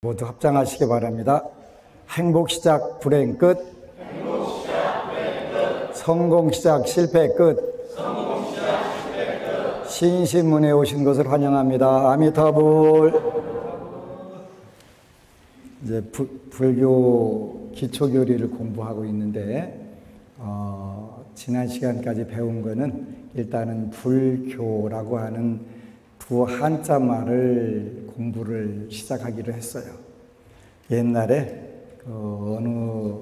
모두 합장하시기 바랍니다. 행복 시작 불행 끝. 성공 시작 실패 끝. 신신문에 오신 것을 환영합니다. 아미타불. 이제 불교 기초교리를 공부하고 있는데 지난 시간까지 배운 거는 일단은 불교라고 하는 두 한자 말을 공부를 시작하기로 했어요. 옛날에 어느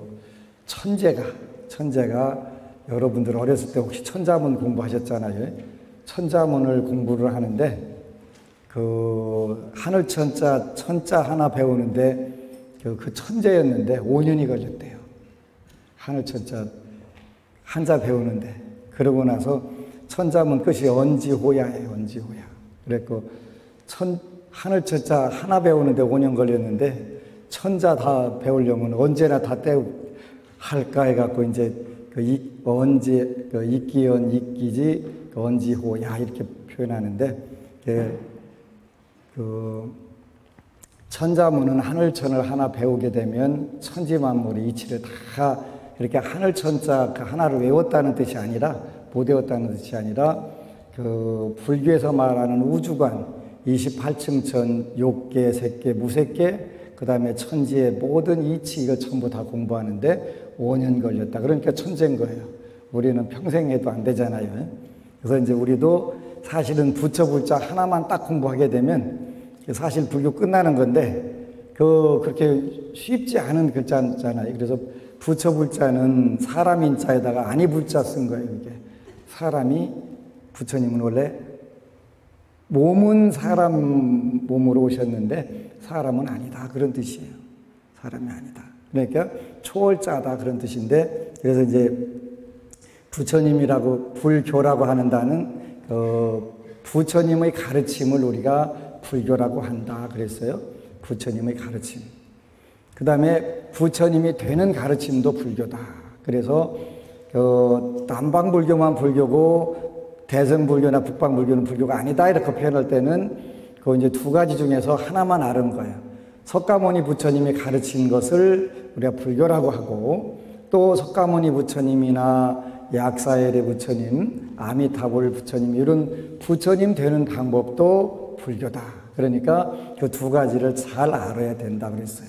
천재가 여러분들 어렸을 때 혹시 천자문 공부하셨잖아요. 천자문을 공부를 하는데 하늘 천자 하나 배우는데 그 천재였는데 5년이 걸렸대요. 하늘 천자 한자 배우는데. 그러고 나서 천자문 끝이 언지호야예요. 언지호야. 그랬고 하늘 천자 하나 배우는데 5년 걸렸는데 천자 다 배우려면 언제나 다 할까 해갖고 이제 이끼연 이끼지 언지호야 이렇게 표현하는데 천자문은 하늘천을 하나 배우게 되면 천지만물의 이치를 다 이렇게 하늘천자 하나를 외웠다는 뜻이 아니라 못 외웠다는 뜻이 아니라 불교에서 말하는 우주관 28층 천, 욕계, 색계, 무색계 그 다음에 천지의 모든 이치 이걸 전부 다 공부하는데 5년 걸렸다. 그러니까 천재인 거예요. 우리는 평생 해도 안 되잖아요. 그래서 이제 우리도 사실은 부처 불자 하나만 딱 공부하게 되면 사실 불교 끝나는 건데 그렇게 쉽지 않은 글자잖아요. 그래서 부처 불자는 사람 인자에다가 아니 불자 쓴 거예요. 이게 사람이 부처님은 원래 몸은 사람 몸으로 오셨는데 사람은 아니다 그런 뜻이에요. 사람이 아니다. 그러니까 초월자다 그런 뜻인데 그래서 이제 부처님이라고 불교라고 하는 다는 부처님의 가르침을 우리가 불교라고 한다 그랬어요. 부처님의 가르침. 그 다음에 부처님이 되는 가르침도 불교다. 그래서 남방불교만 불교고 대승불교나 북방불교는 불교가 아니다 이렇게 표현할 때는 이제 두 가지 중에서 하나만 아는 거예요. 석가모니 부처님이 가르친 것을 우리가 불교라고 하고 또 석가모니 부처님이나 약사엘의 부처님, 아미타불 부처님 이런 부처님 되는 방법도 불교다. 그러니까 그 두 가지를 잘 알아야 된다 그랬어요.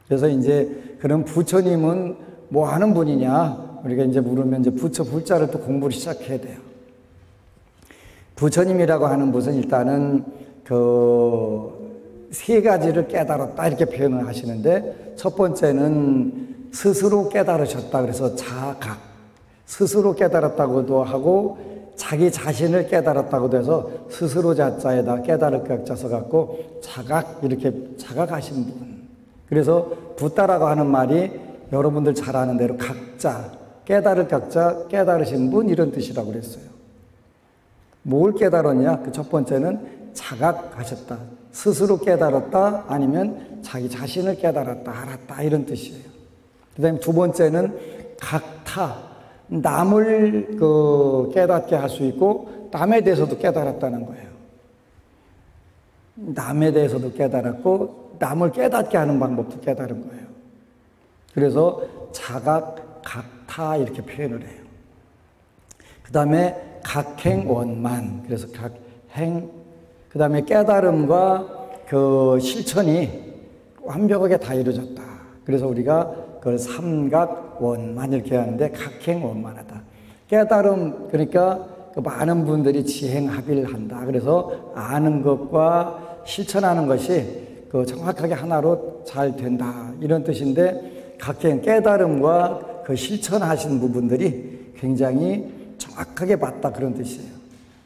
그래서 이제 그럼 부처님은 뭐 하는 분이냐? 우리가 이제 물으면 이제 부처 불자를 또 공부를 시작해야 돼요. 부처님이라고 하는 분은 일단은 세 가지를 깨달았다 이렇게 표현을 하시는데 첫 번째는 스스로 깨달으셨다. 그래서 자각. 스스로 깨달았다고도 하고 자기 자신을 깨달았다고도 해서 스스로 자자에다 깨달을 각자 써갖고 자각 이렇게 자각하신 분. 그래서 붓다라고 하는 말이 여러분들 잘 아는 대로 각자 깨달을 각자 깨달으신 분 이런 뜻이라고 그랬어요. 뭘 깨달았냐? 그 첫 번째는 자각하셨다. 스스로 깨달았다 아니면 자기 자신을 깨달았다 알았다 이런 뜻이에요. 그 다음에 두 번째는 각타. 남을 깨닫게 할 수 있고 남에 대해서도 깨달았다는 거예요. 남에 대해서도 깨달았고 남을 깨닫게 하는 방법도 깨달은 거예요. 그래서 자각, 각타 이렇게 표현을 해요. 그 다음에 각행원만. 그래서 각행, 그 다음에 깨달음과 실천이 완벽하게 다 이루어졌다. 그래서 우리가 그걸 삼각원만 이렇게 하는데 각행원만하다. 깨달음 그러니까 많은 분들이 지행합일한다. 그래서 아는 것과 실천하는 것이 정확하게 하나로 잘 된다 이런 뜻인데 각행 깨달음과 실천하신 부분들이 굉장히 정확하게 맞다 그런 뜻이에요.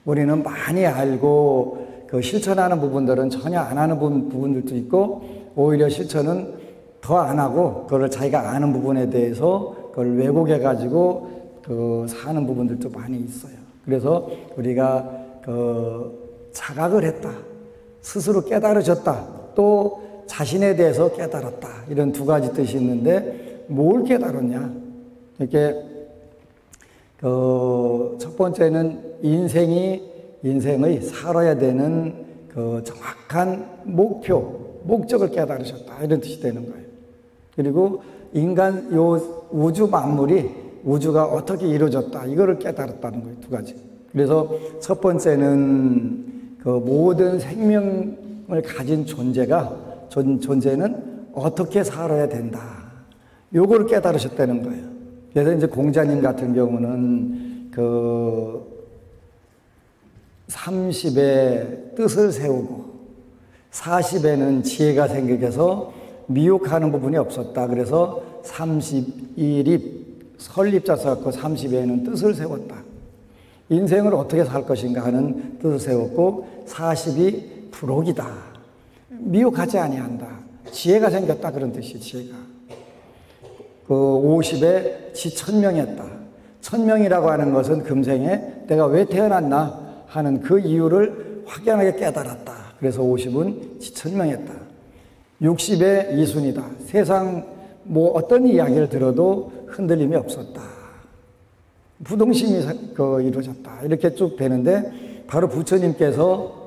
우리는 많이 알고 실천하는 부분들은 전혀 안 하는 부분들도 있고 오히려 실천은 더 안 하고 그걸 자기가 아는 부분에 대해서 그걸 왜곡해가지고 사는 부분들도 많이 있어요. 그래서 우리가 자각을 했다. 스스로 깨달으셨다. 또 자신에 대해서 깨달았다. 이런 두 가지 뜻이 있는데 뭘 깨달았냐? 이렇게 첫 번째는 인생의 살아야 되는 정확한 목표 목적을 깨달으셨다 이런 뜻이 되는 거예요. 그리고 인간 요 우주 만물이 우주가 어떻게 이루어졌다 이거를 깨달았다는 거예요. 두 가지. 그래서 첫 번째는 그 모든 생명을 가진 존재는 어떻게 살아야 된다. 요거를 깨달으셨다는 거예요. 그래서 이제 공자님 같은 경우는 그 30에 뜻을 세우고 40에는 지혜가 생겨서 미혹하는 부분이 없었다. 그래서 31입 설립자 써갖고 30에는 뜻을 세웠다. 인생을 어떻게 살 것인가 하는 뜻을 세웠고 40이 부록이다. 미혹하지 아니한다. 지혜가 생겼다 그런 뜻이 지혜가. 그 50에 지천명했다. 천명이라고 하는 것은 금생에 내가 왜 태어났나 하는 그 이유를 확연하게 깨달았다. 그래서 50은 지천명했다. 60에 이순이다. 세상 뭐 어떤 이야기를 들어도 흔들림이 없었다. 부동심이 이루어졌다. 이렇게 쭉 되는데 바로 부처님께서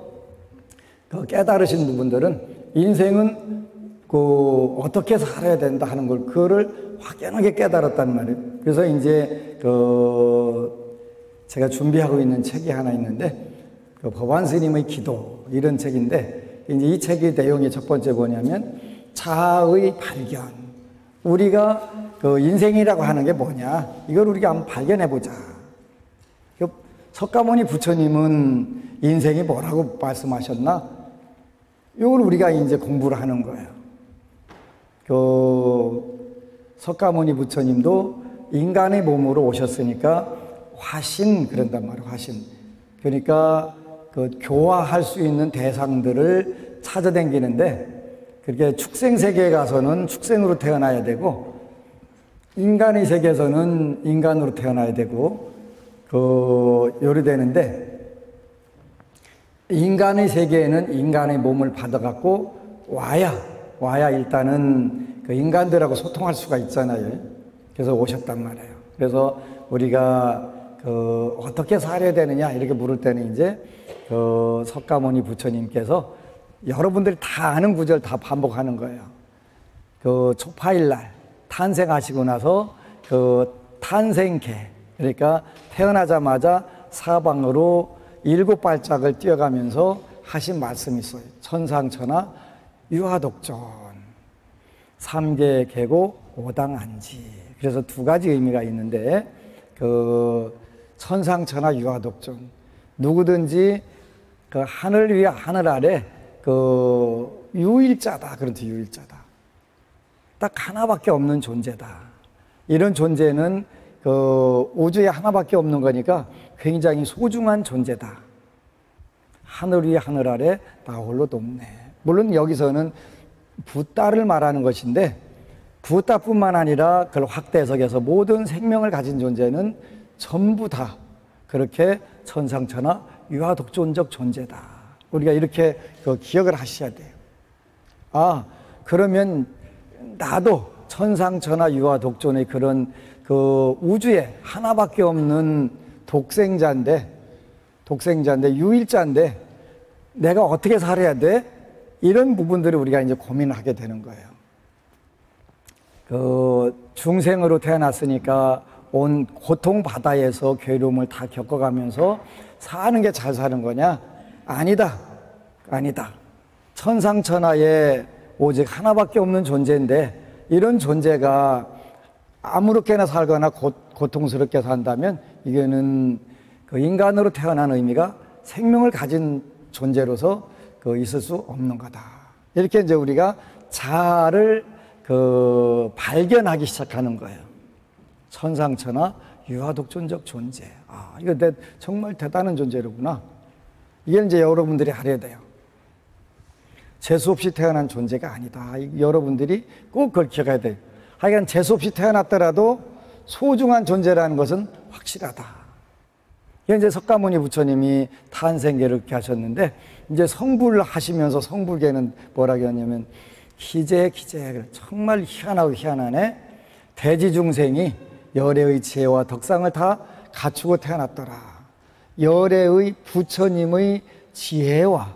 깨달으신 부분들은 인생은 어떻게 살아야 된다 하는 걸 그거를 확연하게 깨달았단 말이에요. 그래서 이제 제가 준비하고 있는 책이 하나 있는데 법안 스님의 기도 이런 책인데 이제 이 책의 내용이 첫 번째 뭐냐면 자아의 발견. 우리가 인생이라고 하는 게 뭐냐 이걸 우리가 한번 발견해 보자. 석가모니 부처님은 인생이 뭐라고 말씀하셨나? 이걸 우리가 이제 공부를 하는 거예요. 석가모니 부처님도 인간의 몸으로 오셨으니까 화신 그런단 말이에요. 화신. 그러니까 교화할 수 있는 대상들을 찾아다니는데 그렇게 축생 세계에 가서는 축생으로 태어나야 되고 인간의 세계에서는 인간으로 태어나야 되고 요리 되는데 인간의 세계에는 인간의 몸을 받아갖고 와야 일단은 그 인간들하고 소통할 수가 있잖아요. 그래서 오셨단 말이에요. 그래서 우리가 어떻게 살아야 되느냐 이렇게 물을 때는 이제 석가모니 부처님께서 여러분들이 다 아는 구절 다 반복하는 거예요. 초파일날 탄생하시고 나서 탄생계 그러니까 태어나자마자 사방으로 7발짝을 뛰어가면서 하신 말씀이 있어요. 천상천하 유화독존 3계 계고 5당 안지. 그래서 두 가지 의미가 있는데 천상천하 유화독존 누구든지 하늘 위에 하늘 아래 유일자다. 그런 뜻 유일자다. 딱 하나밖에 없는 존재다. 이런 존재는 우주에 하나밖에 없는 거니까 굉장히 소중한 존재다. 하늘 위에 하늘 아래 나 홀로 돕네. 물론 여기서는 붓다를 말하는 것인데 붓다뿐만 아니라 그걸 확대 해석해서 모든 생명을 가진 존재는 전부 다 그렇게 천상천하 유화독존적 존재다. 우리가 이렇게 기억을 하셔야 돼요. 그러면 나도 천상천하 유화독존의 그런 우주에 하나밖에 없는 독생자인데 유일자인데 내가 어떻게 살아야 돼? 이런 부분들을 우리가 이제 고민을 하게 되는 거예요. 중생으로 태어났으니까 온 고통 바다에서 괴로움을 다 겪어가면서 사는 게 잘 사는 거냐? 아니다. 천상천하에 오직 하나밖에 없는 존재인데 이런 존재가 아무렇게나 살거나 고통스럽게 산다면 이거는 인간으로 태어난 의미가 생명을 가진 존재로서 있을 수 없는 거다. 이렇게 이제 우리가 자아를 발견하기 시작하는 거예요. 천상천하 유화독존적 존재. 이거 정말 대단한 존재로구나. 이게 이제 여러분들이 알아야 돼요. 재수 없이 태어난 존재가 아니다. 여러분들이 꼭 그걸 기억해야 돼요. 하여간 재수 없이 태어났더라도 소중한 존재라는 것은 확실하다. 이제 석가모니 부처님이 탄생계를 이렇게 하셨는데 이제 성불을 하시면서 성불계는 뭐라고 하냐면 기재 정말 희한하고 희한하네. 대지중생이 열애의 지혜와 덕상을 다 갖추고 태어났더라. 열애의 부처님의 지혜와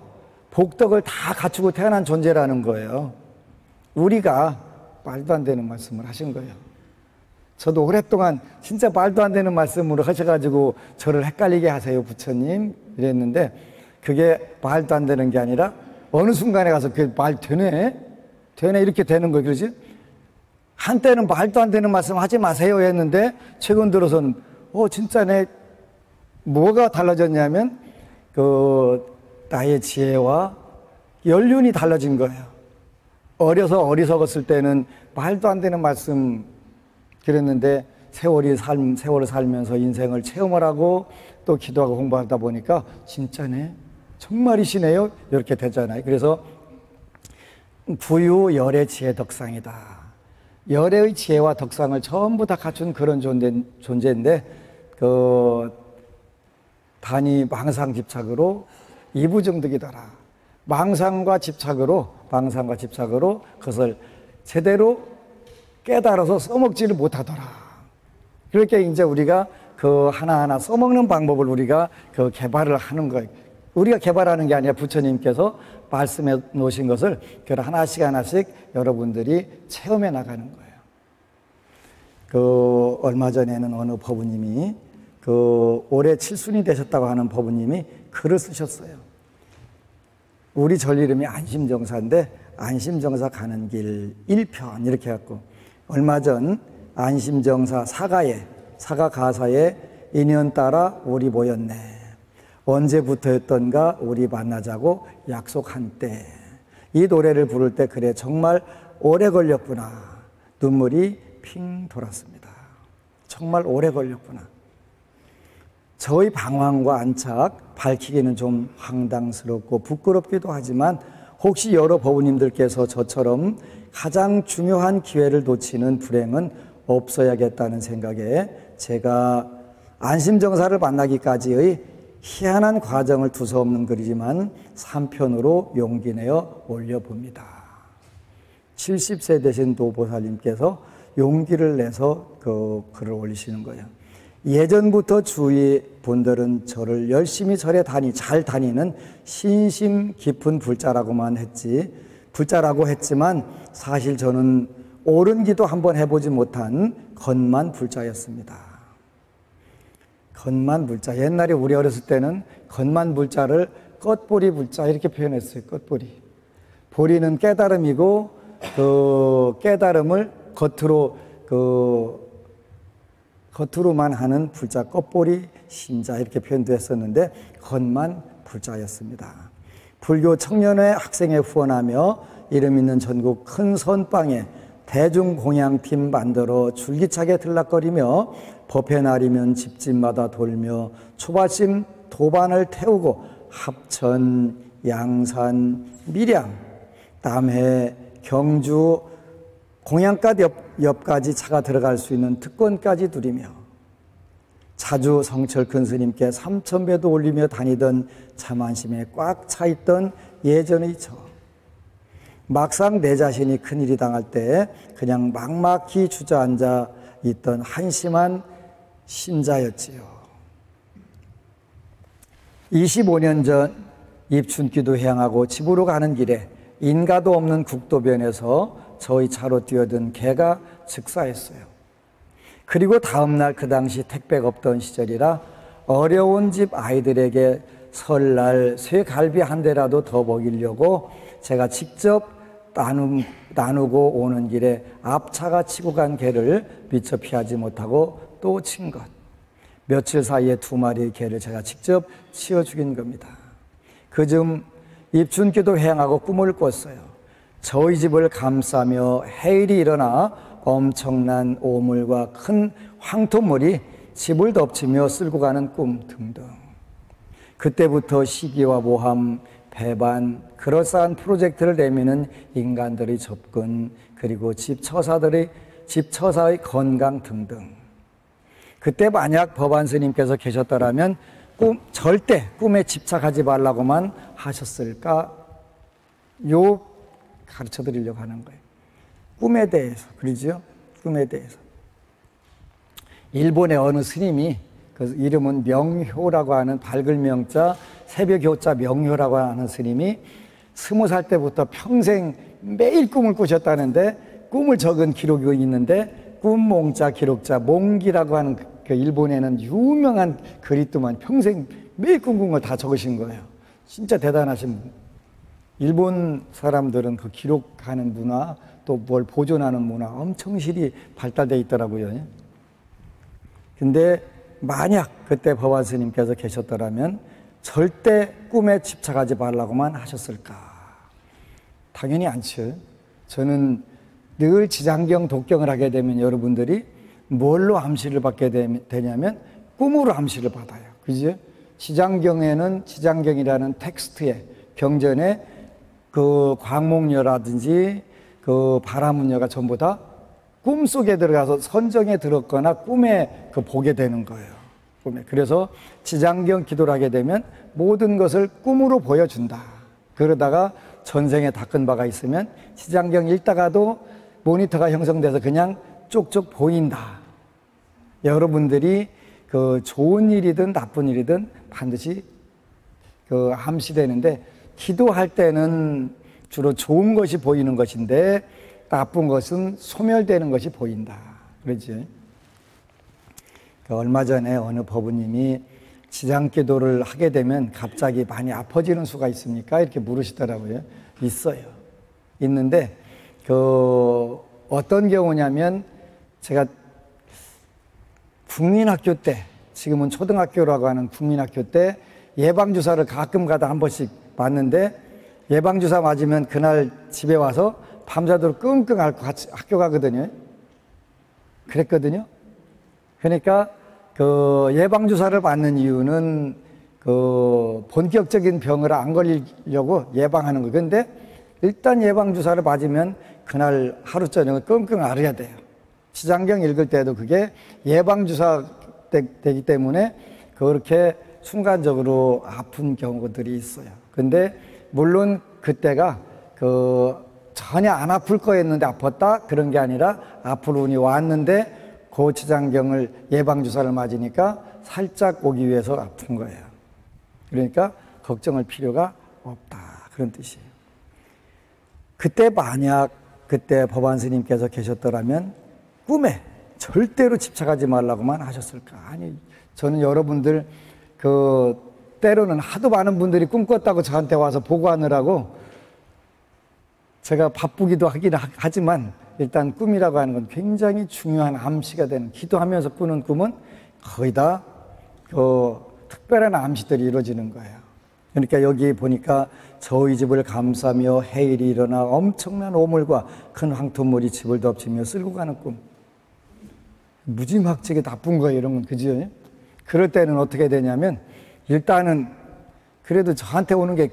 복덕을 다 갖추고 태어난 존재라는 거예요. 우리가 말도 안 되는 말씀을 하신 거예요. 저도 오랫동안 진짜 말도 안 되는 말씀으로 하셔가지고 저를 헷갈리게 하세요, 부처님. 이랬는데 그게 말도 안 되는 게 아니라 어느 순간에 가서 그게 말 되네? 되네? 이렇게 되는 거예요. 그러지? 한때는 말도 안 되는 말씀 하지 마세요 했는데 최근 들어서는 진짜네. 뭐가 달라졌냐면 나의 지혜와 연륜이 달라진 거예요. 어려서 어리석었을 때는 말도 안 되는 말씀 그랬는데 세월을 살면서 인생을 체험을 하고 또 기도하고 공부하다 보니까 진짜네, 정말이시네요, 이렇게 되잖아요. 그래서 부유 열의 지혜 덕상이다. 열의 지혜와 덕상을 전부 다 갖춘 그런 존재인데 단이 망상집착으로 이부정득이더라. 망상과 집착으로 그것을 제대로 깨달아서 써먹지를 못하더라. 그렇게 이제 우리가 그 하나하나 써먹는 방법을 우리가 개발을 하는 거예요. 우리가 개발하는 게 아니라 부처님께서 말씀해 놓으신 것을 하나씩 여러분들이 체험해 나가는 거예요. 얼마 전에는 어느 법우님이 올해 칠순이 되셨다고 하는 법우님이 글을 쓰셨어요. 우리 절 이름이 안심정사인데 안심정사 가는 길 1편 이렇게 해갖고 얼마 전 안심정사 사가 가사에 인연 따라 우리 모였네. 언제부터였던가 우리 만나자고 약속한 때. 이 노래를 부를 때 그래 정말 오래 걸렸구나. 눈물이 핑 돌았습니다. 정말 오래 걸렸구나. 저의 방황과 안착 밝히기는 좀 황당스럽고 부끄럽기도 하지만 혹시 여러 법우님들께서 저처럼 가장 중요한 기회를 놓치는 불행은 없어야겠다는 생각에 제가 안심정사를 만나기까지의 희한한 과정을 두서없는 글이지만 3편으로 용기 내어 올려봅니다. 70세 되신 도보살님께서 용기를 내서 그 글을 올리시는 거예요. 예전부터 주위 분들은 저를 열심히 절에 잘 다니는 신심 깊은 불자라고 했지만 사실 저는 옳은 기도 한번 해보지 못한 겉만 불자였습니다. 겉만 불자. 옛날에 우리 어렸을 때는 겉만 불자를 껍보리 불자 이렇게 표현했어요. 껍보리. 보리는 깨달음이고 그 깨달음을 겉으로만 하는 불자, 껍보리 신자 이렇게 표현도 했었는데 겉만 불자였습니다. 불교 청년회 학생회 후원하며 이름 있는 전국 큰 선방에 대중공양팀 만들어 줄기차게 들락거리며 법회 날이면 집집마다 돌며 초받침 도반을 태우고 합천, 양산, 밀양, 남해, 경주, 공양갓 옆까지 차가 들어갈 수 있는 특권까지 누리며 자주 성철 큰 스님께 3000배도 올리며 다니던 자만심에 꽉 차있던 예전의 저. 막상 내 자신이 큰일이 당할 때 그냥 막막히 주저앉아 있던 한심한 신자였지요. 25년 전 입춘기도 해양하고 집으로 가는 길에 인가도 없는 국도변에서 저희 차로 뛰어든 개가 즉사했어요. 그리고 다음날 그 당시 택배가 없던 시절이라 어려운 집 아이들에게 설날 쇠갈비 한 대라도 더 먹이려고 제가 직접 나누고 오는 길에 앞차가 치고 간 개를 미처 피하지 못하고 또 친 것. 며칠 사이에 2마리의 개를 제가 직접 치어 죽인 겁니다. 그즈음 입춘기도 해양하고 꿈을 꿨어요. 저희 집을 감싸며 해일이 일어나 엄청난 오물과 큰 황토물이 집을 덮치며 쓸고 가는 꿈 등등. 그때부터 시기와 모함, 배반, 그럴싸한 프로젝트를 내미는 인간들의 접근, 그리고 집 처사의 건강 등등. 그때 만약 법안 스님께서 계셨더라면 절대 꿈에 집착하지 말라고만 하셨을까? 가르쳐 드리려고 하는 거예요. 꿈에 대해서, 그러죠? 꿈에 대해서. 일본의 어느 스님이 그 이름은 명효라고 하는 밝을 명자, 새벽효자 명효라고 하는 스님이 20살 때부터 평생 매일 꿈을 꾸셨다는데 꿈을 적은 기록이 있는데 꿈몽자 기록자 몽기라고 하는 그 일본에는 유명한 그리스도만 평생 매일 꿈꾼 걸 다 적으신 거예요. 진짜 대단하신 분. 일본 사람들은 그 기록하는 문화 또 뭘 보존하는 문화 엄청 실이 발달되어 있더라고요. 근데 만약 그때 법안 스님께서 계셨더라면 절대 꿈에 집착하지 말라고만 하셨을까? 당연히 않죠. 저는 늘 지장경 독경을 하게 되면 여러분들이 뭘로 암시를 받게 되냐면 꿈으로 암시를 받아요. 그죠? 지장경에는 지장경이라는 텍스트에 경전에 그 광목녀라든지 그 바라문녀가 전부 다 꿈속에 들어가서 선정에 들었거나 꿈에 그 보게 되는 거예요. 꿈에. 그래서 지장경 기도를 하게 되면 모든 것을 꿈으로 보여준다. 그러다가 전생에 닦은 바가 있으면 지장경 읽다가도 모니터가 형성돼서 그냥 쪽쪽 보인다. 여러분들이 그 좋은 일이든 나쁜 일이든 반드시 그 암시되는데 기도할 때는 주로 좋은 것이 보이는 것인데 나쁜 것은 소멸되는 것이 보인다. 그러지? 얼마 전에 어느 법우님이 지장기도를 하게 되면 갑자기 많이 아파지는 수가 있습니까? 이렇게 물으시더라고요. 있어요. 있는데 그 어떤 경우냐면 제가 국민학교 때, 지금은 초등학교라고 하는 국민학교 때 예방주사를 가끔 가다 한 번씩 맞는데 예방주사 맞으면 그날 집에 와서 밤새도록 끙끙 앓고 같이 학교 가거든요. 그랬거든요. 그러니까 그 예방주사를 맞는 이유는 그 본격적인 병을 안 걸리려고 예방하는 거예요. 근데 일단 예방주사를 맞으면 그날 하루 저녁을 끙끙 앓아야 돼요. 지장경 읽을 때도 그게 예방주사 되기 때문에 그렇게 순간적으로 아픈 경우들이 있어요. 근데 물론 그때가 그 전혀 안 아플 거였는데 아팠다? 그런 게 아니라 아플 운이 왔는데 그 지장경을 예방주사를 맞으니까 살짝 오기 위해서 아픈 거예요. 그러니까 걱정할 필요가 없다. 그런 뜻이에요. 그때 만약 그때 법안 스님께서 계셨더라면 꿈에 절대로 집착하지 말라고만 하셨을까? 아니, 저는 여러분들 그 때로는 하도 많은 분들이 꿈꿨다고 저한테 와서 보고하느라고 제가 바쁘기도 하긴 하지만 일단 꿈이라고 하는 건 굉장히 중요한 암시가 되는, 기도하면서 꾸는 꿈은 거의 다 그 특별한 암시들이 이루어지는 거예요. 그러니까 여기 보니까 저희 집을 감싸며 해일이 일어나 엄청난 오물과 큰 황토물이 집을 덮치며 쓸고 가는 꿈. 무지막지하게 나쁜 거예요, 이런 건. 그죠? 그럴 때는 어떻게 되냐면 일단은 그래도 저한테 오는 게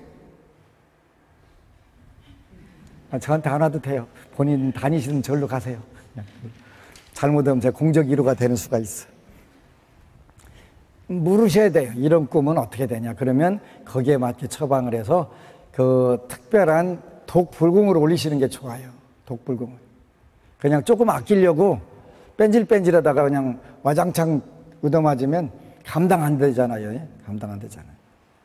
저한테 안 와도 돼요. 본인 다니시는 절로 가세요. 잘못하면 제 공적 1호가 되는 수가 있어. 물으셔야 돼요. 이런 꿈은 어떻게 되냐. 그러면 거기에 맞게 처방을 해서 그 특별한 독불공을 올리시는 게 좋아요. 독불공을. 그냥 조금 아끼려고 뺀질뺀질하다가 그냥 와장창 얻어맞으면 감당 안 되잖아요. 감당 안 되잖아요.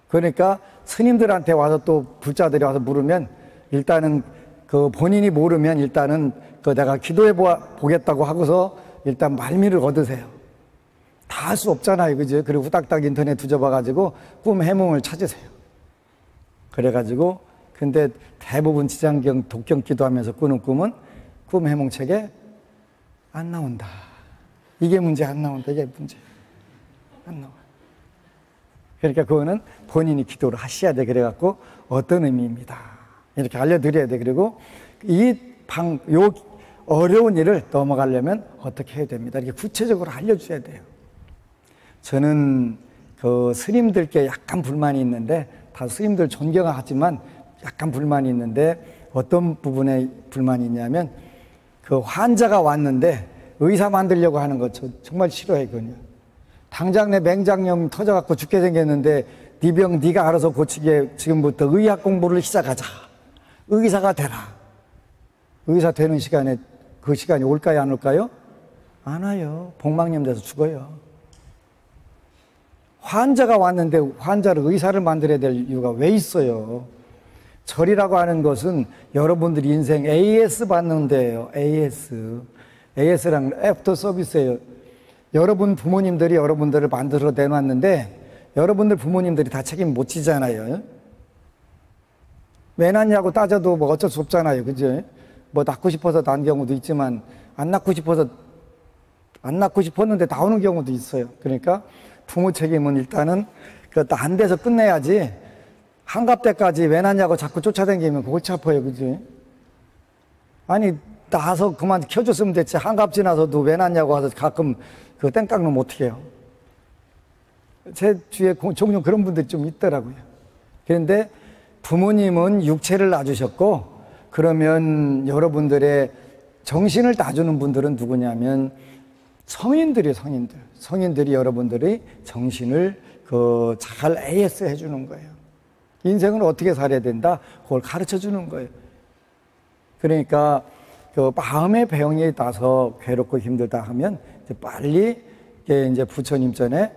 그러니까 스님들한테 와서 또 불자들이 와서 물으면 일단은 그 본인이 모르면 일단은 그 내가 기도해 보겠다고 하고서 일단 말미를 얻으세요. 다 할 수 없잖아요. 그죠? 그리고 후닥닥 인터넷 뒤져봐가지고 꿈 해몽을 찾으세요. 그래가지고 근데 대부분 지장경 독경 기도하면서 꾸는 꿈은 꿈 해몽책에 안 나온다. 이게 문제 안 나온다. 이게 문제. 안 나와. 그러니까 그거는 본인이 기도를 하셔야 돼. 그래갖고 어떤 의미입니다. 이렇게 알려드려야 돼. 그리고 요 어려운 일을 넘어가려면 어떻게 해야 됩니다. 이렇게 구체적으로 알려주셔야 돼요. 저는 그 스님들께 약간 불만이 있는데, 다 스님들 존경하지만 약간 불만이 있는데, 어떤 부분에 불만이 있냐면, 그 환자가 왔는데 의사 만들려고 하는 거 정말 싫어해, 그거요. 당장 내 맹장염 터져갖고 죽게 생겼는데 네 병 네가 알아서 고치게 지금부터 의학 공부를 시작하자. 의사가 되라. 의사 되는 시간에 그 시간이 올까요, 안 올까요? 안 와요. 복막염 돼서 죽어요. 환자가 왔는데 환자를 의사를 만들어야 될 이유가 왜 있어요? 절이라고 하는 것은 여러분들이 인생 AS 받는 데예요. AS랑 애프터 서비스예요. 여러분 부모님들이 여러분들을 만들어 내놨는데 여러분들 부모님들이 다 책임 못 지잖아요. 왜 낳냐고 따져도 뭐 어쩔 수 없잖아요. 그죠? 뭐 낳고 싶어서 낳은 경우도 있지만 안 낳고 싶었는데 나오는 경우도 있어요. 그러니까 부모 책임은 일단은 안 돼서 끝내야지. 한갑 때까지 왜 낳냐고 자꾸 쫓아다니면 골치 아파요. 그지? 아니, 나서 그만 켜줬으면 됐지. 한갑 지나서도 왜 낳냐고 와서 가끔 그 땡깡 놓으면 어떡해요? 제 주위에 종종 그런 분들이 좀 있더라고요. 그런데 부모님은 육체를 낳아주셨고, 그러면 여러분들의 정신을 낳아주는 분들은 누구냐면 성인들이에요, 성인들. 성인들이 여러분들의 정신을 잘 AS 해주는 거예요. 인생을 어떻게 살아야 된다? 그걸 가르쳐 주는 거예요. 그러니까 마음의 병이 나서 괴롭고 힘들다 하면 이제 빨리 이제 부처님 전에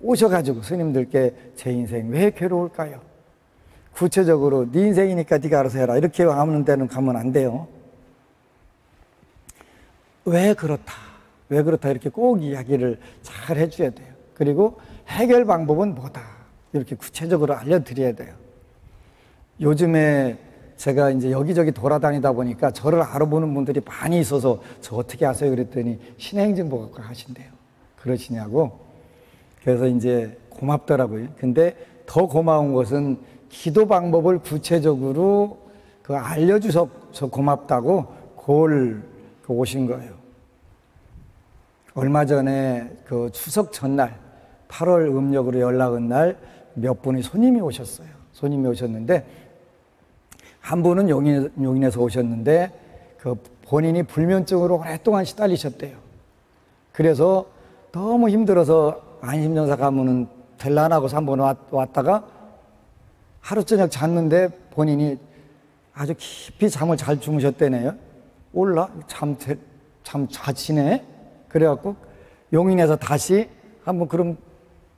오셔가지고 스님들께 제 인생 왜 괴로울까요? 구체적으로 네 인생이니까 네가 알아서 해라. 이렇게 하는 데는 가면 안 돼요. 왜 그렇다? 왜 그렇다? 이렇게 꼭 이야기를 잘 해줘야 돼요. 그리고 해결 방법은 뭐다? 이렇게 구체적으로 알려드려야 돼요. 요즘에 제가 이제 여기저기 돌아다니다 보니까 저를 알아보는 분들이 많이 있어서 저 어떻게 아세요? 그랬더니 신행정보학과 하신대요. 그러시냐고. 그래서 이제 고맙더라고요. 근데 더 고마운 것은 기도 방법을 구체적으로 알려주셔서 고맙다고 그걸 오신 거예요. 얼마 전에 추석 전날 8월 음력으로 연락 온 날 몇 분이 손님이 오셨어요. 손님이 오셨는데 한 분은 용인에서 오셨는데 본인이 불면증으로 오랫동안 시달리셨대요. 그래서 너무 힘들어서 안심정사 가면은 될라나고 3번 왔다가 하루 저녁 잤는데 본인이 아주 깊이 잠을 잘 주무셨대네요. 참 자치네. 그래갖고 용인에서 다시 한번 그럼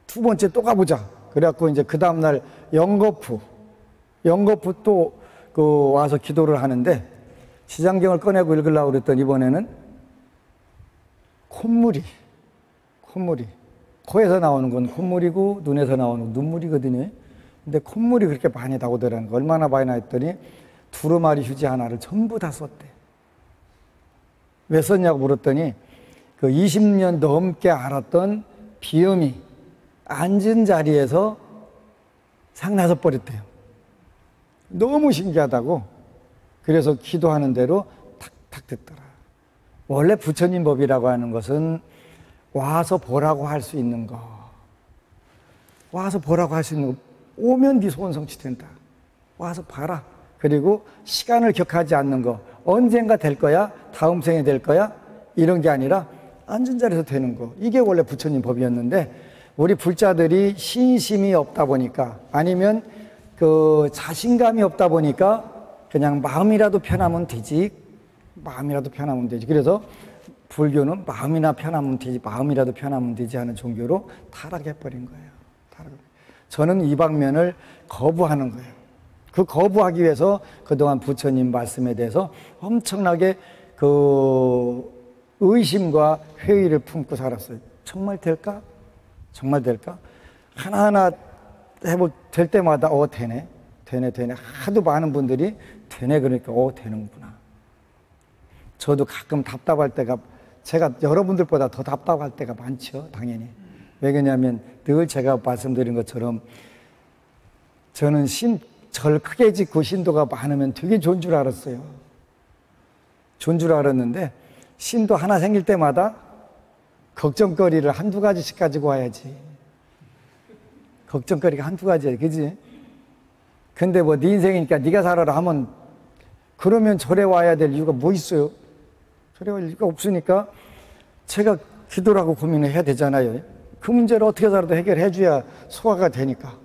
두 번째 또 가보자. 그래갖고 이제 그 다음날 영거푸 또 와서 기도를 하는데 시장경을 꺼내고 읽으려고 그랬더니 이번에는 콧물이 코에서 나오는 건 콧물이고 눈에서 나오는 건 눈물이거든요. 근데 콧물이 그렇게 많이 나오더라는 거. 얼마나 많이 나왔더니 두루마리 휴지 하나를 전부 다 썼대. 왜 썼냐고 물었더니 20년 넘게 알았던 비염이 앉은 자리에서 상나서 버렸대요. 너무 신기하다고. 그래서 기도하는 대로 탁탁 됐더라. 원래 부처님 법이라고 하는 것은 와서 보라고 할 수 있는 거. 와서 보라고 할 수 있는 거. 오면 네 소원 성취된다. 와서 봐라. 그리고 시간을 격하지 않는 거. 언젠가 될 거야? 다음 생에 될 거야? 이런 게 아니라 앉은 자리에서 되는 거. 이게 원래 부처님 법이었는데 우리 불자들이 신심이 없다 보니까 아니면 자신감이 없다 보니까 그냥 마음이라도 편하면 되지. 그래서 불교는 마음이라도 편하면 되지 하는 종교로 타락해버린 거예요. 저는 이 방면을 거부하는 거예요. 그 거부하기 위해서 그동안 부처님 말씀에 대해서 엄청나게 의심과 회의를 품고 살았어요. 정말 될까? 하나하나 될 때마다 되네. 하도 많은 분들이 되네. 그러니까 되는구나. 저도 가끔 답답할 때가, 제가 여러분들보다 더 답답할 때가 많죠. 당연히. 왜 그러냐면 늘 제가 말씀드린 것처럼 저는 절 크게 짓고 신도가 많으면 되게 좋은 줄 알았어요. 좋은 줄 알았는데 신도 하나 생길 때마다 걱정거리를 한두 가지씩 가지고 와야지. 걱정거리가 한두 가지야, 그지? 근데 네 인생이니까 네가 살아라 하면 그러면 절에 와야 될 이유가 뭐 있어요? 절에 올 이유가 없으니까 제가 기도를 하고 고민을 해야 되잖아요. 그 문제를 어떻게 살아도 해결해 줘야 소화가 되니까.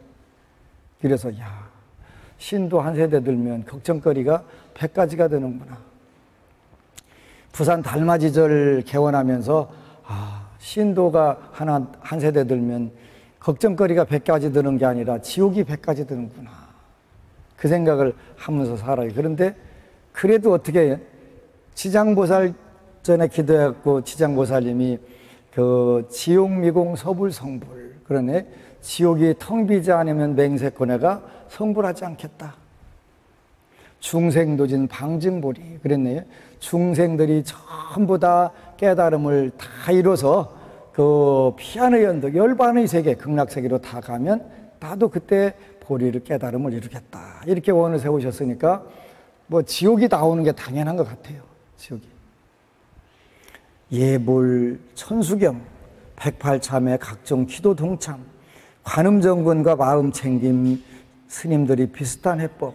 그래서 신도 한 세대 들면 걱정거리가 100가지가 되는구나. 부산 달맞이절 개원하면서 신도가 한 세대 들면 걱정거리가 100가지 드는 게 아니라 지옥이 100가지 드는구나. 그 생각을 하면서 살아요. 그런데 그래도 어떻게 지장보살 전에 기도해갖고 지장보살님이 그 지옥미공 서불성불, 그러네. 지옥이 텅 비지 않으면 맹세코네가 성불하지 않겠다. 중생도진 방증보리, 그랬네요. 중생들이 전부 다 깨달음을 다 이뤄서 그 피안의 연덕, 열반의 세계, 극락세계로 다 가면 나도 그때 보리를 깨달음을 이루겠다. 이렇게 원을 세우셨으니까 뭐 지옥이 나오는 게 당연한 것 같아요. 지옥이. 예불, 천수경, 108참회, 각종 기도 동참, 관음정근과 마음챙김, 스님들이 비슷한 해법,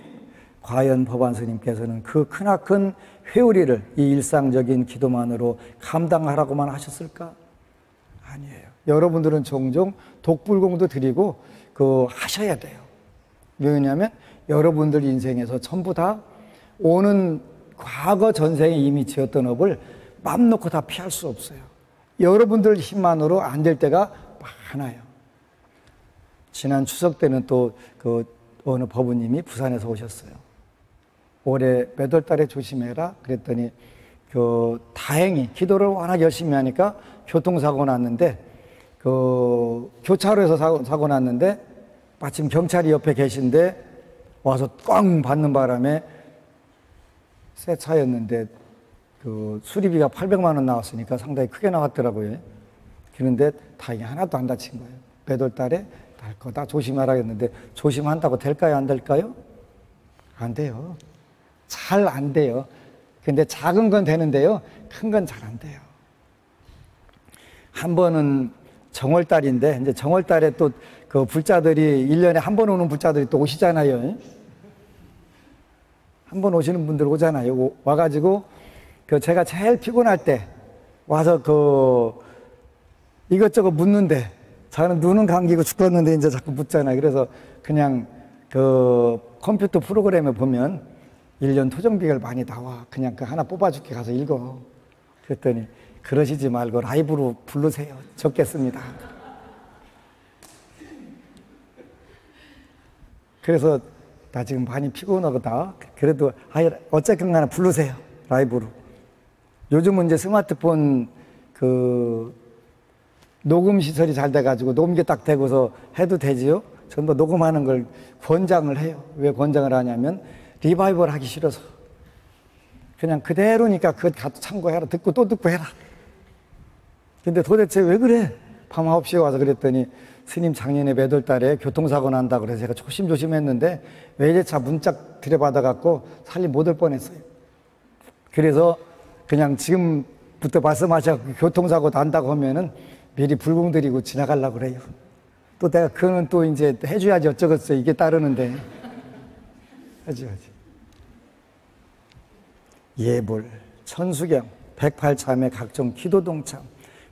과연 법안 스님께서는 그 크나큰 회오리를 이 일상적인 기도만으로 감당하라고만 하셨을까? 아니에요. 여러분들은 종종 독불공도 드리고 하셔야 돼요. 왜냐하면 여러분들 인생에서 전부 다 오는 과거 전생에 이미 지었던 업을 맘 놓고 다 피할 수 없어요. 여러분들 힘만으로 안 될 때가 많아요. 지난 추석 때는 또 어느 법우님이 부산에서 오셨어요. 올해 몇 월 달에 조심해라 그랬더니 다행히 기도를 워낙 열심히 하니까 교통사고 났는데 교차로에서 사고 났는데 마침 경찰이 옆에 계신데 와서 꽝 받는 바람에 새 차였는데 수리비가 800만 원 나왔으니까 상당히 크게 나왔더라고요. 그런데 다행히 하나도 안 다친 거예요. 몇 월 달에 날 거다 조심하라 했는데 조심한다고 될까요? 안 될까요? 안 돼요. 잘 안 돼요. 근데 작은 건 되는데요. 큰 건 잘 안 돼요. 한 번은 정월달인데 이제 정월달에 또 불자들이 1년에 한 번 오는 불자들이 또 오시잖아요. 한 번 오시는 분들 오잖아요. 와가지고 제가 제일 피곤할 때 와서 이것저것 묻는데 저는 눈은 감기고 죽었는데 이제 자꾸 묻잖아요. 그래서 그냥 컴퓨터 프로그램에 보면 1년 토정비결 많이 나와. 그냥 하나 뽑아줄게 가서 읽어. 그랬더니 그러시지 말고 라이브로 부르세요. 적겠습니다. 그래서 나 지금 많이 피곤하다. 그래도 어쨌든 간에 부르세요. 라이브로. 요즘은 이제 스마트폰 녹음 시설이 잘 돼가지고 녹음기 딱 대고서 해도 되지요. 전부 녹음하는 걸 권장을 해요. 왜 권장을 하냐면 리바이벌 하기 싫어서. 그냥 그대로니까 그거 가서 참고해라. 듣고 또 듣고 해라. 근데 도대체 왜 그래? 밤 9시에 와서 그랬더니 스님 작년에 몇 월 달에 교통사고 난다고 그래서 제가 조심조심 했는데 외제차 문짝 들여받아갖고 살림 못 올 뻔했어요. 그래서 그냥 지금부터 말씀하셔서 교통사고 난다고 하면은 미리 불공 드리고 지나가려고 그래요. 또 내가 그거는 또 이제 해줘야지 어쩌겠어요. 이게 따르는데. 해줘야지. 예불, 천수경, 108참회, 각종 기도 동참,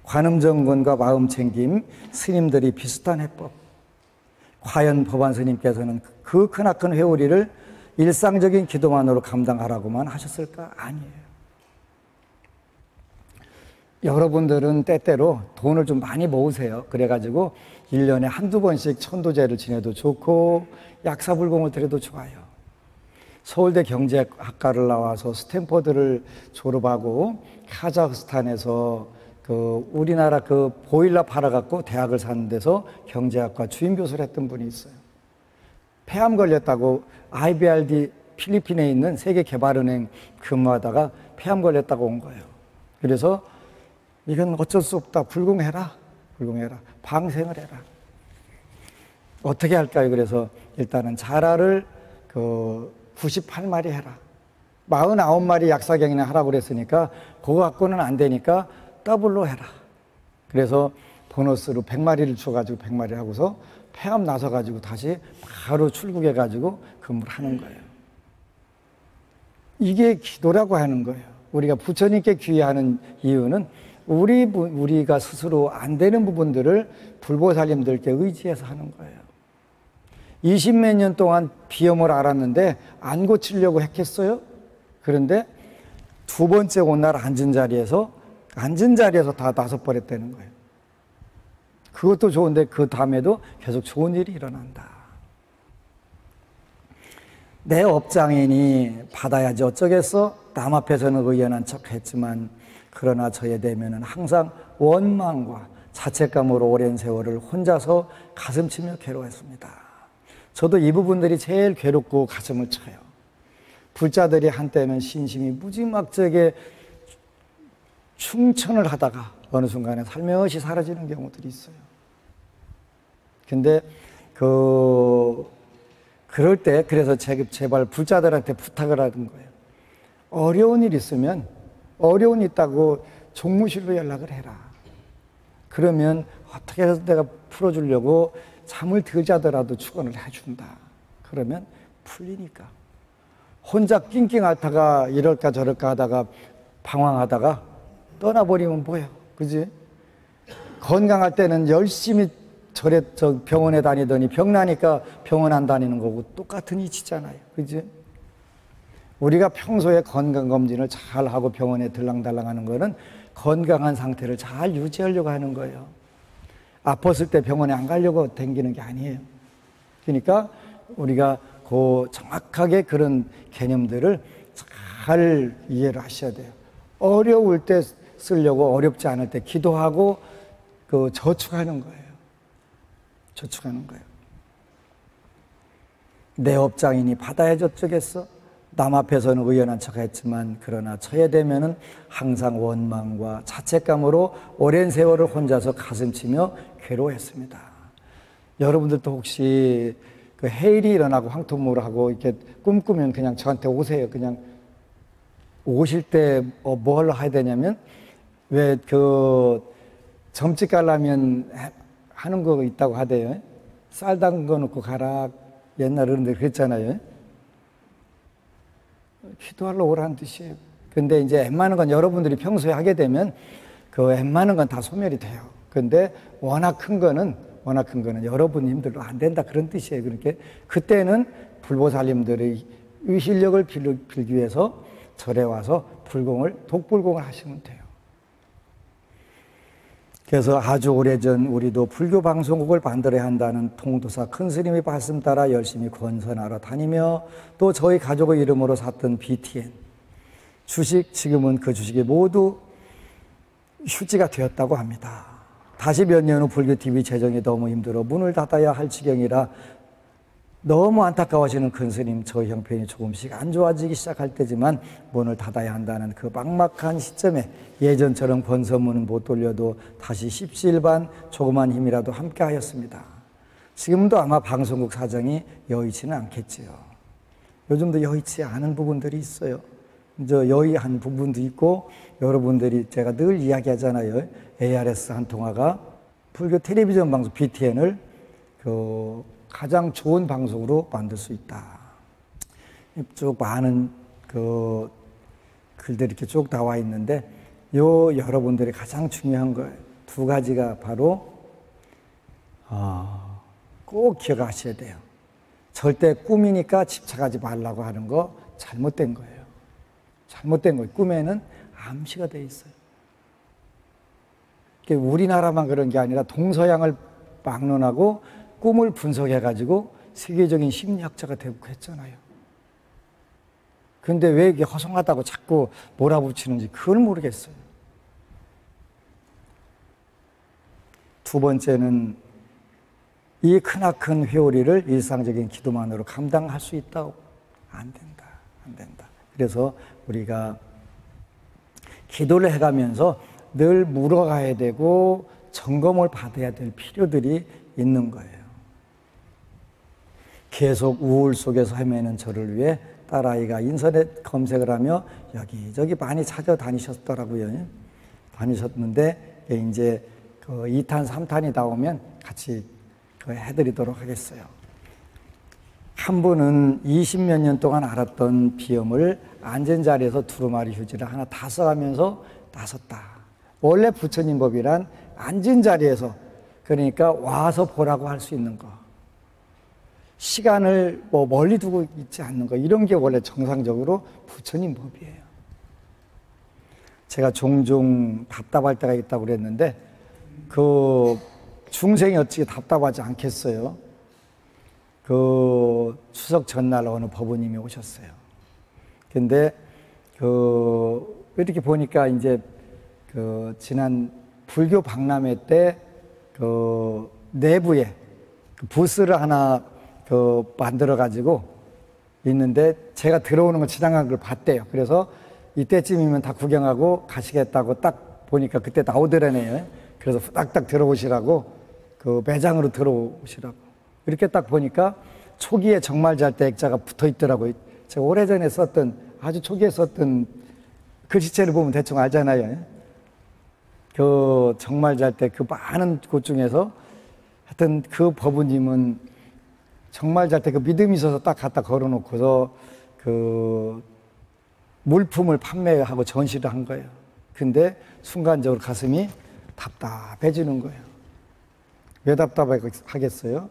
관음정근과 마음챙김, 스님들이 비슷한 해법. 과연 법안 스님께서는 그 크나큰 회오리를 일상적인 기도만으로 감당하라고만 하셨을까? 아니에요. 여러분들은 때때로 돈을 좀 많이 모으세요. 그래가지고 1년에 한두 번씩 천도제를 지내도 좋고 약사불공을 드려도 좋아요. 서울대 경제학과를 나와서 스탠퍼드를 졸업하고 카자흐스탄에서 우리나라 보일러 팔아갖고 대학을 사는 데서 경제학과 주임 교수를 했던 분이 있어요. 폐암 걸렸다고 IBRD 필리핀에 있는 세계개발은행 근무하다가 폐암 걸렸다고 온 거예요. 그래서 이건 어쩔 수 없다. 불공해라. 불공해라. 방생을 해라. 어떻게 할까요? 그래서 일단은 자라를 98마리 해라. 49마리 약사경이나 하라고 그랬으니까 그거 갖고는 안 되니까 더블로 해라. 그래서 보너스로 100마리를 줘가지고 100마리 하고서 폐암 나서가지고 다시 바로 출국해가지고 근무를 하는 거예요. 이게 기도라고 하는 거예요. 우리가 부처님께 귀의하는 이유는 우리가 스스로 안 되는 부분들을 불보살님들께 의지해서 하는 거예요. 20몇 년 동안 비염을 앓았는데 안 고치려고 했겠어요? 그런데 두 번째 온 날 앉은 자리에서 다 나서 버렸다는 거예요. 그것도 좋은데 그 다음에도 계속 좋은 일이 일어난다. 내 업장이니 받아야지 어쩌겠어? 남 앞에서는 의연한 척 했지만 그러나 저에 대면은 항상 원망과 자책감으로 오랜 세월을 혼자서 가슴치며 괴로워했습니다. 저도 이 부분들이 제일 괴롭고 가슴을 쳐요. 불자들이 한때는 신심이 무지막지하게 충천을 하다가 어느 순간에 살며시 사라지는 경우들이 있어요. 근데 그럴 때 그래서 제발 불자들한테 부탁을 하는 거예요. 어려운 일 있으면 어려운 일 있다고 종무실로 연락을 해라. 그러면 어떻게 해서 내가 풀어주려고 잠을 덜 자더라도 축원을 해준다. 그러면 풀리니까. 혼자 낑낑 앓다가 이럴까 저럴까 하다가 방황하다가 떠나버리면 뭐예요? 그지? 건강할 때는 열심히 병원에 다니더니 병나니까 병원 안 다니는 거고 똑같은 이치잖아요. 그지? 우리가 평소에 건강검진을 잘 하고 병원에 들랑달랑 하는 거는 건강한 상태를 잘 유지하려고 하는 거예요. 아팠을 때 병원에 안 가려고 댕기는 게 아니에요. 그러니까 우리가 정확하게 그런 개념들을 잘 이해를 하셔야 돼요. 어려울 때 쓰려고 어렵지 않을 때 기도하고 저축하는 거예요. 저축하는 거예요. 내 업장이니 받아야지 어쩌겠어? 남 앞에서는 의연한 척 했지만 그러나 저에 대면은 항상 원망과 자책감으로 오랜 세월을 혼자서 가슴치며 괴로워했습니다. 여러분들도 혹시 해일이 일어나고 황토무를 하고 이렇게 꿈꾸면 그냥 저한테 오세요. 그냥 오실 때 뭐 하려 해야 되냐면 왜 점찍 가려면 하는 거 있다고 하대요. 쌀 담궈 놓고 가라. 옛날 어른들 그랬잖아요. 기도하러 오라는 뜻이에요. 근데 이제 웬만한 건 여러분들이 평소에 하게 되면 웬만한 건 다 소멸이 돼요. 근데 워낙 큰 거는 여러분 힘들로 안 된다 그런 뜻이에요. 그러니까 그때는 불보살님들의 의실력을 빌기 위해서 절에 와서 독불공을 하시면 돼요. 그래서 아주 오래전 우리도 불교 방송국을 만들어야 한다는 통도사 큰 스님의 말씀 따라 열심히 권선하러 다니며 또 저희 가족의 이름으로 샀던 BTN 주식, 지금은 그 주식이 모두 휴지가 되었다고 합니다. 다시 몇 년 후 불교 TV 재정이 너무 힘들어 문을 닫아야 할 지경이라 너무 안타까워하시는 큰 스님, 저희 형편이 조금씩 안 좋아지기 시작할 때지만 문을 닫아야 한다는 그 막막한 시점에 예전처럼 권선문은 못 돌려도 다시 십시일반 조그만 힘이라도 함께 하였습니다. 지금도 아마 방송국 사정이 여의치는 않겠지요. 요즘도 여의치 않은 부분들이 있어요. 여의한 부분도 있고 여러분들이 제가 늘 이야기하잖아요. ARS 한 통화가 불교 텔레비전 방송 BTN을 가장 좋은 방송으로 만들 수 있다. 쭉 많은 글들이 이렇게 쭉 나와 있는데 여러분들이 가장 중요한 거 두 가지가 바로 꼭 기억하셔야 돼요. 절대 꿈이니까 집착하지 말라고 하는 거 잘못된 거예요. 잘못된 거예요. 꿈에는 암시가 돼 있어요. 우리나라만 그런 게 아니라 동서양을 막론하고 꿈을 분석해가지고 세계적인 심리학자가 되고 했잖아요. 그런데 왜 이게 허송하다고 자꾸 몰아붙이는지 그걸 모르겠어요. 두 번째는 이 크나큰 회오리를 일상적인 기도만으로 감당할 수 있다고? 안 된다. 안 된다. 그래서 우리가 기도를 해가면서 늘 물어가야 되고 점검을 받아야 될 필요들이 있는 거예요. 계속 우울 속에서 헤매는 저를 위해 딸아이가 인터넷 검색을 하며 여기저기 많이 찾아다니셨더라고요. 다니셨는데 이제 2탄, 3탄이 나오면 같이 해드리도록 하겠어요. 한 분은 20몇 년 동안 앓았던 비염을 앉은 자리에서 두루마리 휴지를 하나 다 써가면서 나섰다. 원래 부처님 법이란 앉은 자리에서, 그러니까 와서 보라고 할 수 있는 거, 시간을 멀리 두고 있지 않는 거, 이런 게 원래 정상적으로 부처님 법이에요. 제가 종종 답답할 때가 있다고 그랬는데 중생이 어찌 답답하지 않겠어요? 그 추석 전날 어느 법부님이 오셨어요. 근데 이렇게 보니까 이제 지난 불교 박람회 때 내부에 부스를 하나 만들어 가지고 있는데 제가 들어오는 거 지나간 걸 봤대요. 그래서 이때쯤이면 다 구경하고 가시겠다고 딱 보니까 그때 나오더라네요. 그래서 후딱딱 들어오시라고 그 매장으로 들어오시라고. 이렇게 딱 보니까 초기에 정말 잘 때 액자가 붙어 있더라고요. 제가 오래전에 아주 초기에 썼던 글씨체를 보면 대충 알잖아요. 그 정말 잘 때 그 많은 곳 중에서 하여튼 그 법부님은 정말 잘 때 그 믿음이 있어서 딱 갖다 걸어놓고서 그 물품을 판매하고 전시를 한 거예요. 근데 순간적으로 가슴이 답답해지는 거예요. 왜 답답하겠어요?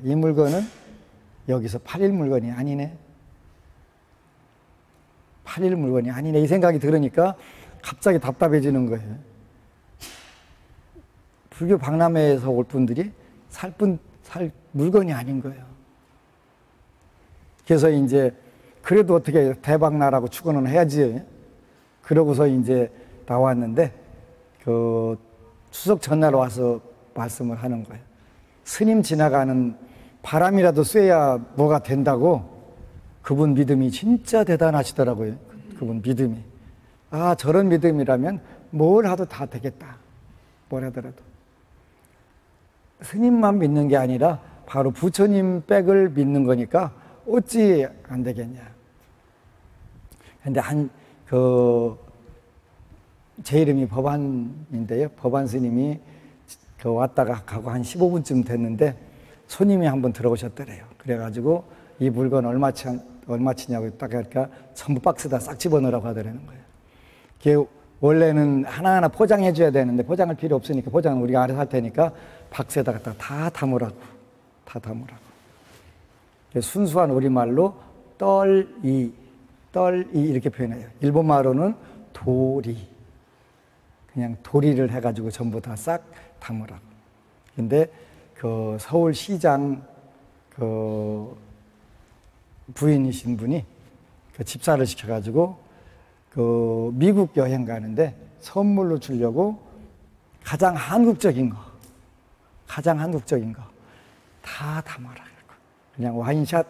이 물건은 여기서 팔릴 물건이 아니네. 팔릴 물건이 아니네. 이 생각이 들으니까 갑자기 답답해지는 거예요. 불교 박람회에서 올 분들이 살 물건이 아닌 거예요. 그래서 이제 그래도 어떻게 대박 나라고 축원은 해야지. 그러고서 이제 나왔는데 그 추석 전날 와서 말씀을 하는 거예요. 스님 지나가는 바람이라도 쐬야 뭐가 된다고. 그분 믿음이 진짜 대단하시더라고요. 그분 믿음이. 저런 믿음이라면 뭘 하도 다 되겠다. 뭘 하더라도. 스님만 믿는 게 아니라 바로 부처님 백을 믿는 거니까 어찌 안 되겠냐. 근데 제 이름이 법안인데요. 법안 스님이 왔다가 가고 한 15분쯤 됐는데 손님이 한번 들어오셨더래요. 그래가지고 이 물건 얼마치냐고 딱 하니까 전부 박스다 싹 집어넣으라고 하더라는 거예요. 그게 원래는 하나하나 포장해줘야 되는데 포장할 필요 없으니까 포장은 우리가 알아서 할 테니까 박스에다가 다 담으라고. 순수한 우리말로 떨이 이렇게 표현해요. 일본말로는 도리. 그냥 도리를 해가지고 전부 다 싹 담으라고. 근데 그 서울시장 부인이신 분이 집사를 시켜가지고 미국 여행 가는데 선물로 주려고 가장 한국적인 거 다 담아라. 그냥 와인샷,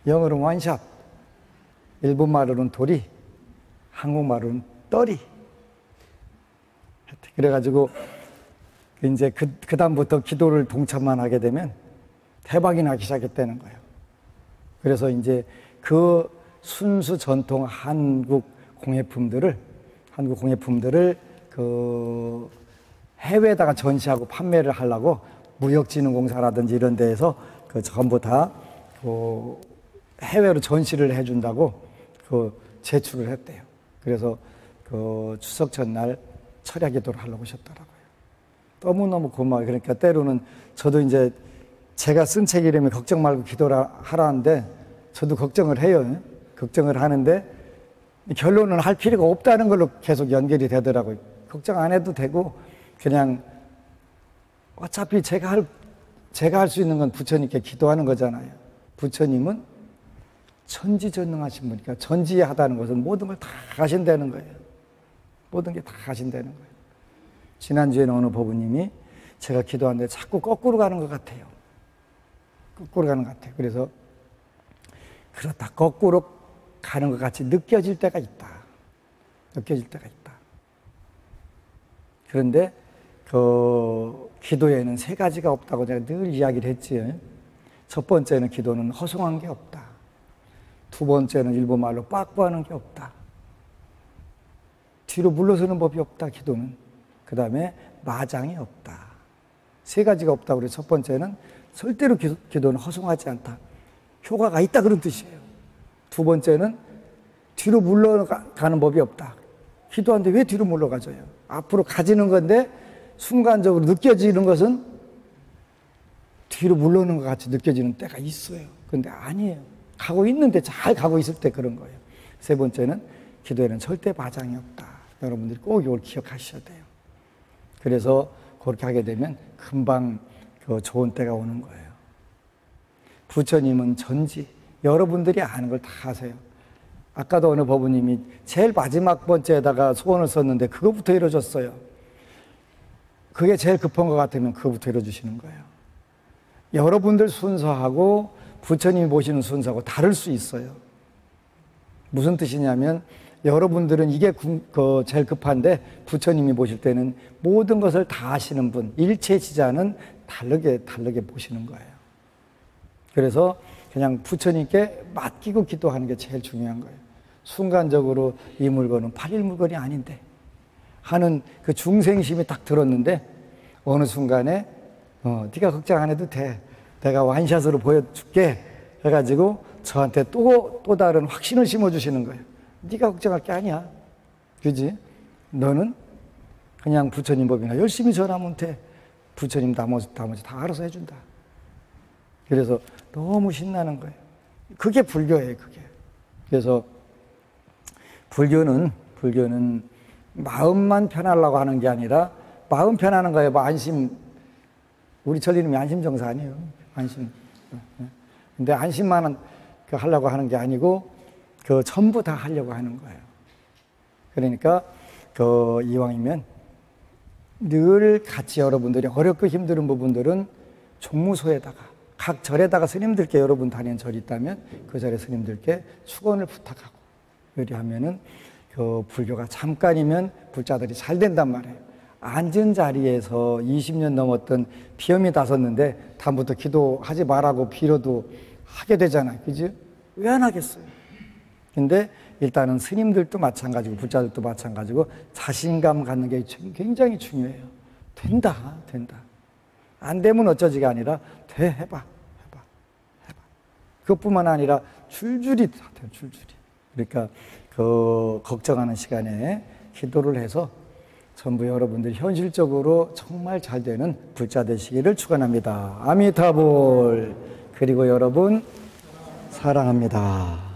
영어로는 와인샷, 일본말로는 도리, 한국말로는 떨이. 그래가지고 이제 그 다음부터 기도를 동참만 하게 되면 대박이 나기 시작했다는 거예요. 그래서 이제 그 순수 전통 한국 공예품들을 그 해외에다가 전시하고 판매를 하려고 무역진흥공사라든지 이런 데에서 전부 다 해외로 전시를 해준다고 제출을 했대요. 그래서 추석 전날 철야 기도를 하려고 오셨더라고요. 너무너무 고마워요. 그러니까 때로는 저도 이제 제가 쓴 책 이름이 걱정 말고 기도를 하라는데 저도 걱정을 해요. 걱정을 하는데 결론은 할 필요가 없다는 걸로 계속 연결이 되더라고요. 걱정 안 해도 되고 그냥 어차피 제가 할 수 있는 건 부처님께 기도하는 거잖아요. 부처님은 천지전능하신 분이니까 전지하다는 것은 모든 걸 다 하신다는 거예요. 모든 게 다 하신다는 거예요. 지난주에는 어느 법부님이 제가 기도하는데 자꾸 거꾸로 가는 것 같아요. 그래서 그렇다. 거꾸로 가는 것 같이 느껴질 때가 있다. 그런데 기도에는 세 가지가 없다고 제가 늘 이야기를 했지요. 첫 번째는 기도는 허송한 게 없다. 두 번째는 일본말로 빠꾸하는 게 없다. 뒤로 물러서는 법이 없다. 기도는. 그 다음에 마장이 없다. 세 가지가 없다고 그래서 첫 번째는 절대로 기도는 허송하지 않다. 효과가 있다 그런 뜻이에요. 두 번째는 뒤로 물러가는 법이 없다. 기도하는데 왜 뒤로 물러가져요? 앞으로 가지는 건데 순간적으로 느껴지는 것은 뒤로 물러오는 것 같이 느껴지는 때가 있어요. 그런데 아니에요. 가고 있는데 잘 가고 있을 때 그런 거예요. 세 번째는 기도에는 절대 마장이 없다. 여러분들이 꼭 이걸 기억하셔야 돼요. 그래서 그렇게 하게 되면 금방 그 좋은 때가 오는 거예요. 부처님은 전지, 여러분들이 아는 걸 다 아세요. 아까도 어느 법부님이 제일 마지막 번째에다가 소원을 썼는데 그거부터 이루어졌어요. 그게 제일 급한 것 같으면 그거부터 이루어주시는 거예요. 여러분들 순서하고 부처님이 모시는 순서하고 다를 수 있어요. 무슨 뜻이냐면 여러분들은 이게 제일 급한데 부처님이 모실 때는 모든 것을 다 아시는 분, 일체지자는 다르게 모시는 거예요. 그래서 그냥 부처님께 맡기고 기도하는 게 제일 중요한 거예요. 순간적으로 이 물건은 팔릴 물건이 아닌데 하는 그 중생심이 딱 들었는데 어느 순간에 네가 걱정 안 해도 돼. 내가 완샷으로 보여줄게 해가지고 저한테 또 다른 확신을 심어주시는 거예요. 네가 걱정할 게 아니야. 그지? 너는 그냥 부처님 법이나 열심히 전하면 돼. 부처님 나머지 다 알아서 해준다. 그래서 너무 신나는 거예요. 그게 불교예요, 그게. 그래서 불교는 마음만 편하려고 하는 게 아니라 마음 편하는 거예요. 뭐 안심, 우리 천리님이 안심정사 아니에요. 안심. 근데 안심만 하려고 하는 게 아니고 전부 다 하려고 하는 거예요. 그러니까 이왕이면 늘 같이 여러분들이 어렵고 힘든 부분들은 종무소에다가 각 절에다가 스님들께 여러분 다니는 절이 있다면 그 절에 스님들께 축원을 부탁하고 이렇게 하면은 불교가 잠깐이면 불자들이 잘 된단 말이에요. 앉은 자리에서 20년 넘었던 비염이 다 섰는데 다음부터 기도하지 말라고 빌어도 하게 되잖아요. 그지? 왜 안 하겠어요? 근데 일단은 스님들도 마찬가지고 불자들도 마찬가지고 자신감 갖는 게 굉장히 중요해요. 된다. 안 되면 어쩌지가 아니라 돼, 해봐. 그것뿐만 아니라 줄줄이 돼요, 줄줄이. 그러니까 걱정하는 시간에 기도를 해서 전부 여러분들 현실적으로 정말 잘 되는 불자 되시기를 축원합니다. 아미타불. 그리고 여러분 사랑합니다.